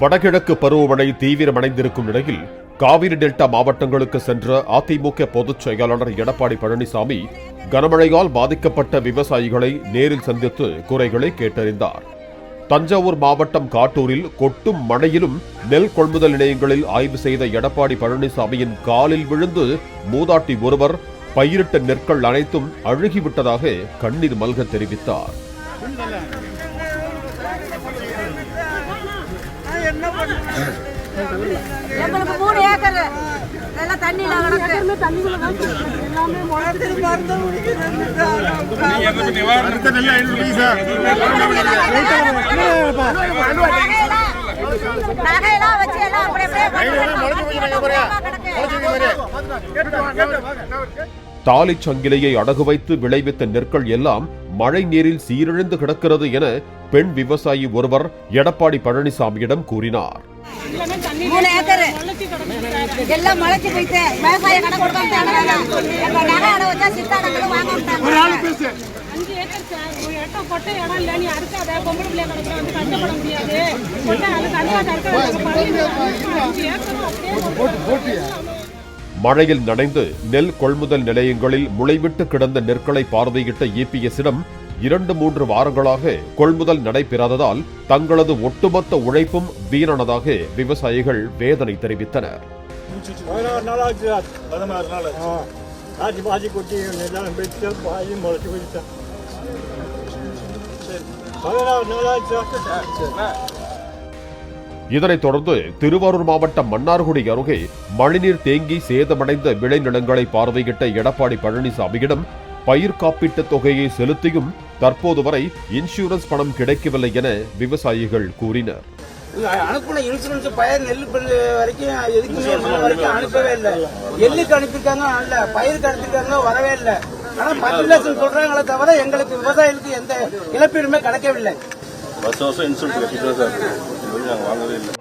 வடகிழக்கு பருவமழை தீவிரமடைந்திருக்கும் நிலையில் காவிரி டெல்டா மாவட்டங்களுக்கு சென்ற அதிமுக பொதுச் செயலாளர் எடப்பாடி பழனிசாமி கனமழையால் பாதிக்கப்பட்ட விவசாயிகளை நேரில் சந்தித்து குறைகளை கேட்டறிந்தார். தஞ்சாவூர் மாவட்டம் காட்டூரில் கொட்டும் மழையிலும் நெல் கொள்முதல் நிலையங்களில் ஆய்வு செய்த எடப்பாடி பழனிசாமியின் காலில் விழுந்து மூதாட்டி ஒருவர் பயிரிட்ட நெற்கள் அனைத்தும் அழுகிவிட்டதாக கண்ணீர் மல்க தெரிவித்தார். தாலிச் சங்கிலியை அடகு வைத்து விளைவித்த நெற்கள் எல்லாம் மழை நீரில் சீரழிந்து கிடக்கிறது என பெண் விவசாயி ஒருவர் எடப்பாடி பழனிசாமியிடம் கூறினார். மழையில் நனைந்து நெல் கொள்முதல் நிலையங்களில் முளைவிட்டு கிடந்த நெற்களை பார்வையிட்ட இபிஎஸ்ஸிடம் 2-3 வாரங்களாக கொள்முதல் நடைபெறாததால் தங்களது ஒட்டுமொத்த உழைப்பும் வீணானதாக விவசாயிகள் வேதனை தெரிவித்தனர். இதனைத் தொடர்ந்து திருவாரூர் மாவட்டம் மன்னார்குடி அருகே மழைநீர் தேங்கி சேதமடைந்த விளைநிலங்களை பார்வையிட்ட எடப்பாடி பழனிசாமியிடம் பயிர் காப்பீட்டு தொகையை செலுத்தியும் தற்போது வரை இன்சூரன்ஸ் பணம் கிடைக்கவில்லை என விவசாயிகள் கூறினர். அனுப்பின இன்சூரன்ஸ் பயிர் நெல் வரைக்கும் எதுக்குமே அனுப்பவே இல்லை. எள்ளுக்கு அனுப்பியிருக்காங்க, அல்ல பயிருக்கு அனுப்பியிருக்காங்க, வரவே இல்லை. ஆனா 10 லட்சம் சொல்றாங்களே தவிர எங்களுக்கு விவசாயிகளுக்கு எந்த இழப்பீடுமே கிடைக்கவில்லை. வருஷம் இன்சூரன்ஸ் வாங்கவே இல்லை.